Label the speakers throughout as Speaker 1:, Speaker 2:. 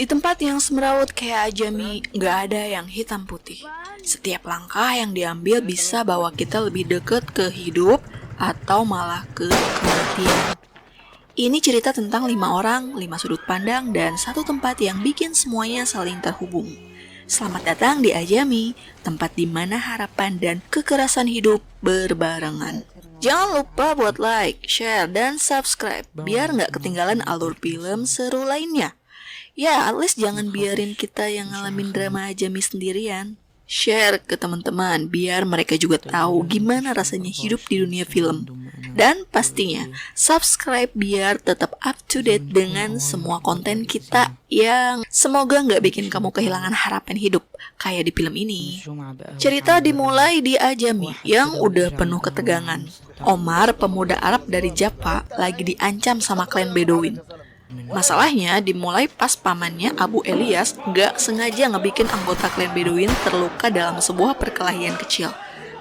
Speaker 1: Di tempat yang semrawut kayak Ajami, nggak ada yang hitam putih. Setiap langkah yang diambil bisa bawa kita lebih dekat ke hidup atau malah ke kematian. Ini cerita tentang 5 orang, 5 sudut pandang, dan satu tempat yang bikin semuanya saling terhubung. Selamat datang di Ajami, tempat di mana harapan dan kekerasan hidup berbarengan. Jangan lupa buat like, share, dan subscribe, biar nggak ketinggalan alur film seru lainnya. Ya, at least jangan biarin kita yang ngalamin drama Ajami sendirian. Share ke teman-teman biar mereka juga tahu gimana rasanya hidup di dunia film. Dan pastinya, subscribe biar tetap up to date dengan semua konten kita yang semoga nggak bikin kamu kehilangan harapan hidup kayak di film ini. Cerita dimulai di Ajami yang udah penuh ketegangan. Omar, pemuda Arab dari Jaffa, lagi diancam sama klan Bedouin. Masalahnya dimulai pas pamannya Abu Elias nggak sengaja ngebikin anggota klan Bedouin terluka dalam sebuah perkelahian kecil.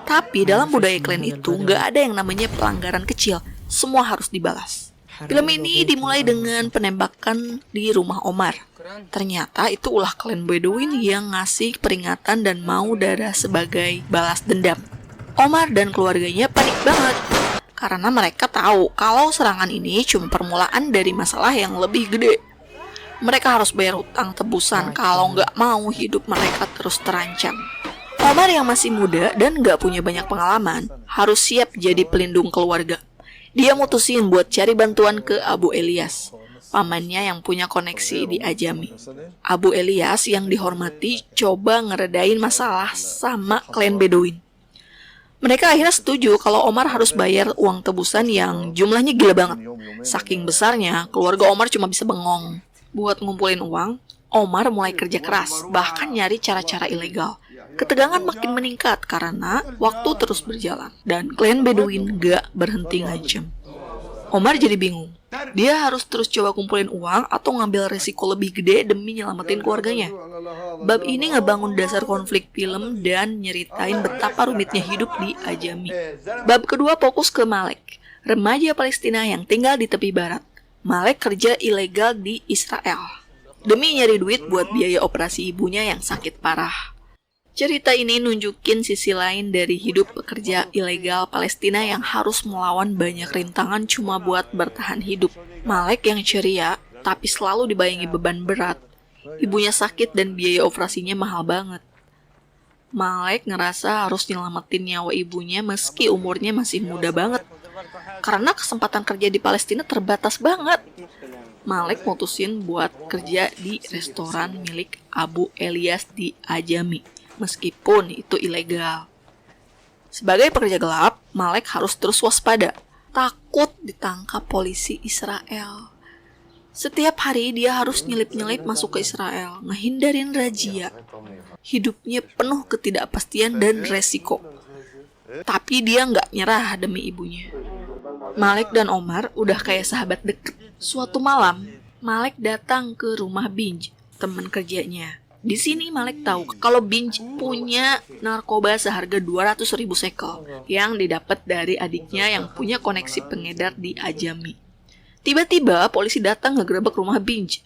Speaker 1: Tapi dalam budaya klan itu nggak ada yang namanya pelanggaran kecil, semua harus dibalas. Film ini dimulai dengan penembakan di rumah Omar. Ternyata itu ulah klan Bedouin yang ngasih peringatan dan mau darah sebagai balas dendam. Omar dan keluarganya panik banget karena mereka tahu kalau serangan ini cuma permulaan dari masalah yang lebih gede. Mereka harus bayar utang tebusan kalau nggak mau hidup mereka terus terancam. Omar yang masih muda dan nggak punya banyak pengalaman harus siap jadi pelindung keluarga. Dia mutusin buat cari bantuan ke Abu Elias, pamannya yang punya koneksi di Ajami. Abu Elias yang dihormati coba ngeredain masalah sama klan Bedouin. Mereka akhirnya setuju kalau Omar harus bayar uang tebusan yang jumlahnya gila banget. Saking besarnya, keluarga Omar cuma bisa bengong. Buat ngumpulin uang, Omar mulai kerja keras, bahkan nyari cara-cara ilegal. Ketegangan makin meningkat karena waktu terus berjalan, dan klan Bedouin gak berhenti ngancam. Omar jadi bingung. Dia harus terus coba kumpulin uang atau ngambil resiko lebih gede demi nyelamatin keluarganya. Bab ini ngebangun dasar konflik film dan nyeritain betapa rumitnya hidup di Ajami. Bab kedua fokus ke Malek, remaja Palestina yang tinggal di tepi barat. Malek kerja ilegal di Israel demi nyari duit buat biaya operasi ibunya yang sakit parah. Cerita ini nunjukin sisi lain dari hidup pekerja ilegal Palestina yang harus melawan banyak rintangan cuma buat bertahan hidup. Malek yang ceria, tapi selalu dibayangi beban berat. Ibunya sakit dan biaya operasinya mahal banget. Malek ngerasa harus nyelamatin nyawa ibunya meski umurnya masih muda banget. Karena kesempatan kerja di Palestina terbatas banget. Malek mutusin buat kerja di restoran milik Abu Elias di Ajami, meskipun itu ilegal. Sebagai pekerja gelap, Malek harus terus waspada, takut ditangkap polisi Israel. Setiap hari dia harus nyelip-nyelip masuk ke Israel, ngehindarin razia. Hidupnya penuh ketidakpastian dan resiko. Tapi dia nggak nyerah demi ibunya. Malek dan Omar udah kayak sahabat deket. Suatu malam, Malek datang ke rumah Binj, teman kerjanya. Di sini Malek tahu kalau Binj punya narkoba seharga 200.000 shekel yang didapat dari adiknya yang punya koneksi pengedar di Ajami. Tiba-tiba polisi datang ngegerebek rumah Binj.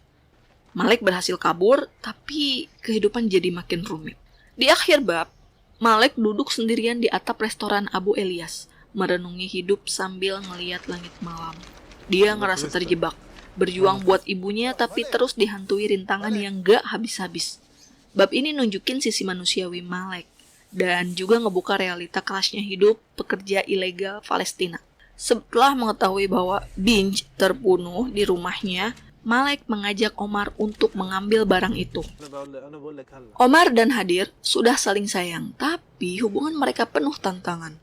Speaker 1: Malek berhasil kabur, tapi kehidupan jadi makin rumit. Di akhir bab, Malek duduk sendirian di atap restoran Abu Elias, merenungi hidup sambil ngeliat langit malam. Dia ngerasa terjebak, berjuang buat ibunya tapi terus dihantui rintangan yang gak habis-habis. Bab ini nunjukin sisi manusiawi Malek dan juga ngebuka realita kerasnya hidup pekerja ilegal Palestina. Setelah mengetahui bahwa Binj terbunuh di rumahnya, Malek mengajak Omar untuk mengambil barang itu. Omar dan Hadir sudah saling sayang, tapi hubungan mereka penuh tantangan.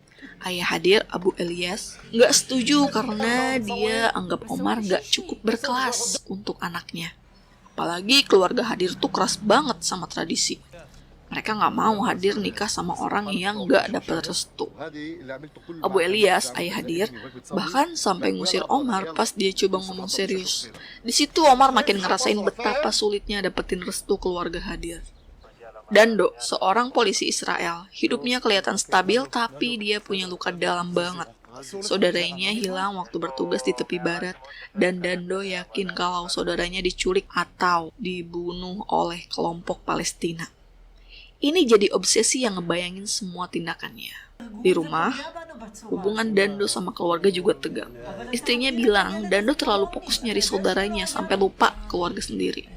Speaker 1: Ayah Hadir, Abu Elias, nggak setuju karena dia anggap Omar nggak cukup berkelas untuk anaknya. Apalagi keluarga Hadir tuh keras banget sama tradisi. Mereka nggak mau Hadir nikah sama orang yang nggak dapat restu. Abu Elias, ayah Hadir, bahkan sampai ngusir Omar pas dia coba ngomong serius. Di situ Omar makin ngerasain betapa sulitnya dapetin restu keluarga Hadir. Dando, seorang polisi Israel, hidupnya kelihatan stabil tapi dia punya luka dalam banget. Saudaranya hilang waktu bertugas di tepi barat, dan Dando yakin kalau saudaranya diculik atau dibunuh oleh kelompok Palestina. Ini jadi obsesi yang ngebayangin semua tindakannya. Di rumah, hubungan Dando sama keluarga juga tegang. Istrinya bilang Dando terlalu fokus nyari saudaranya sampai lupa keluarga sendiri.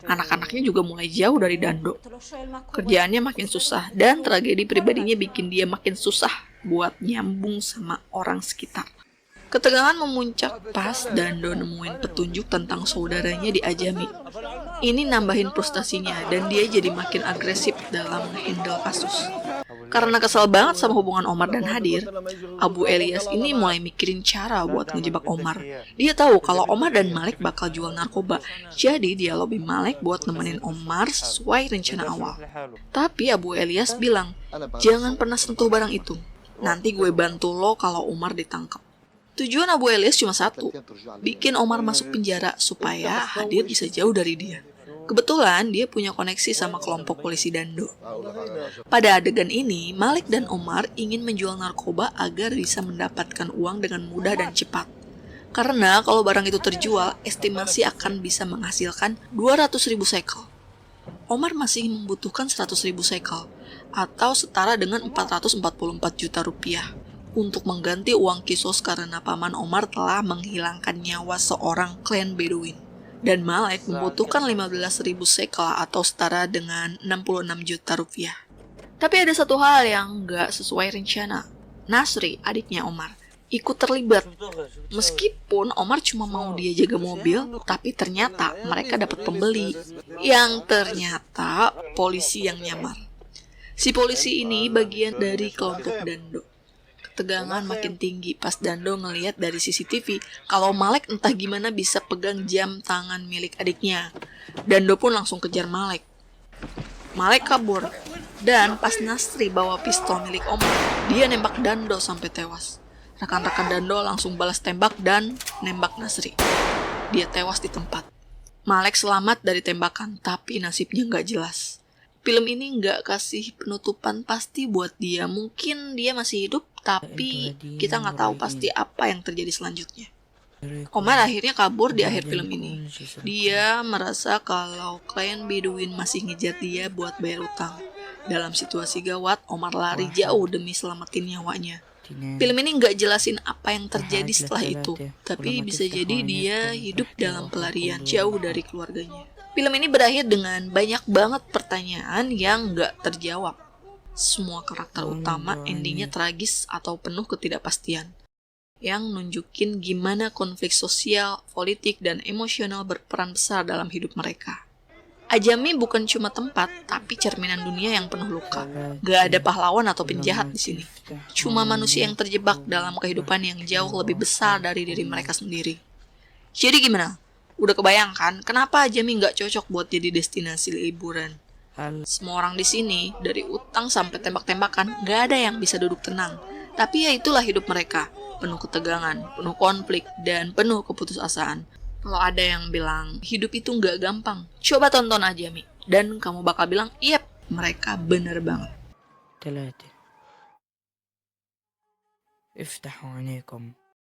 Speaker 1: Anak-anaknya juga mulai jauh dari Dando. Kerjaannya makin susah dan tragedi pribadinya bikin dia makin susah buat nyambung sama orang sekitar. Ketegangan memuncak pas Dando nemuin petunjuk tentang saudaranya di Ajami. Ini nambahin frustasinya dan dia jadi makin agresif dalam handle kasus. Karena kesal banget sama hubungan Omar dan Hadir, Abu Elias ini mulai mikirin cara buat ngejebak Omar. Dia tahu kalau Omar dan Malik bakal jual narkoba, jadi dia lobby Malik buat nemenin Omar sesuai rencana awal. Tapi Abu Elias bilang, jangan pernah sentuh barang itu. Nanti gue bantu lo kalau Omar ditangkap. Tujuan Abu Elias cuma satu, bikin Omar masuk penjara supaya Hadir bisa jauh dari dia. Kebetulan dia punya koneksi sama kelompok polisi Dando. Pada adegan ini, Malik dan Omar ingin menjual narkoba agar bisa mendapatkan uang dengan mudah dan cepat. Karena kalau barang itu terjual, estimasi akan bisa menghasilkan 200.000 shekel. Omar masih membutuhkan 100.000 shekel, atau setara dengan 444 juta rupiah, untuk mengganti uang kisos karena paman Omar telah menghilangkan nyawa seorang klan Bedouin. Dan Malik membutuhkan 15.000 shekel atau setara dengan 66 juta rupiah. Tapi ada satu hal yang nggak sesuai rencana. Nasri, adiknya Omar, ikut terlibat. Meskipun Omar cuma mau dia jaga mobil, tapi ternyata mereka dapat pembeli. Yang ternyata polisi yang nyamar. Si polisi ini bagian dari kelompok Dando. Ketegangan makin tinggi pas Dando ngelihat dari CCTV kalau Malik entah gimana bisa pegang jam tangan milik adiknya. Dando pun langsung kejar Malik. Malik kabur, dan pas Nasri bawa pistol milik Omar, dia nembak Dando sampai tewas. Rekan-rekan Dando langsung balas tembak dan nembak Nasri. Dia tewas di tempat. Malik selamat dari tembakan, tapi nasibnya nggak jelas. Film ini nggak kasih penutupan pasti buat dia. Mungkin dia masih hidup, tapi kita nggak tahu pasti apa yang terjadi selanjutnya. Omar akhirnya kabur di akhir film ini. Dia merasa kalau klien Bedouin masih ngejar dia buat bayar utang. Dalam situasi gawat, Omar lari jauh demi selamatin nyawanya. Film ini nggak jelasin apa yang terjadi setelah itu, tapi bisa jadi dia hidup dalam pelarian jauh dari keluarganya. Film ini berakhir dengan banyak banget pertanyaan yang nggak terjawab. Semua karakter utama endingnya tragis atau penuh ketidakpastian, yang nunjukin gimana konflik sosial, politik, dan emosional berperan besar dalam hidup mereka. Ajami bukan cuma tempat, tapi cerminan dunia yang penuh luka. Gak ada pahlawan atau penjahat di sini. Cuma manusia yang terjebak dalam kehidupan yang jauh lebih besar dari diri mereka sendiri. Jadi gimana? Udah kebayangkan kenapa Ajami nggak cocok buat jadi destinasi liburan? Semua orang di sini, dari utang sampai tembak-tembakan, nggak ada yang bisa duduk tenang. Tapi ya itulah hidup mereka, penuh ketegangan, penuh konflik, dan penuh keputusasaan. Kalau ada yang bilang hidup itu nggak gampang, coba tonton Ajami, dan kamu bakal bilang, "Yep, mereka bener banget."
Speaker 2: 3 افتحوا عينيكم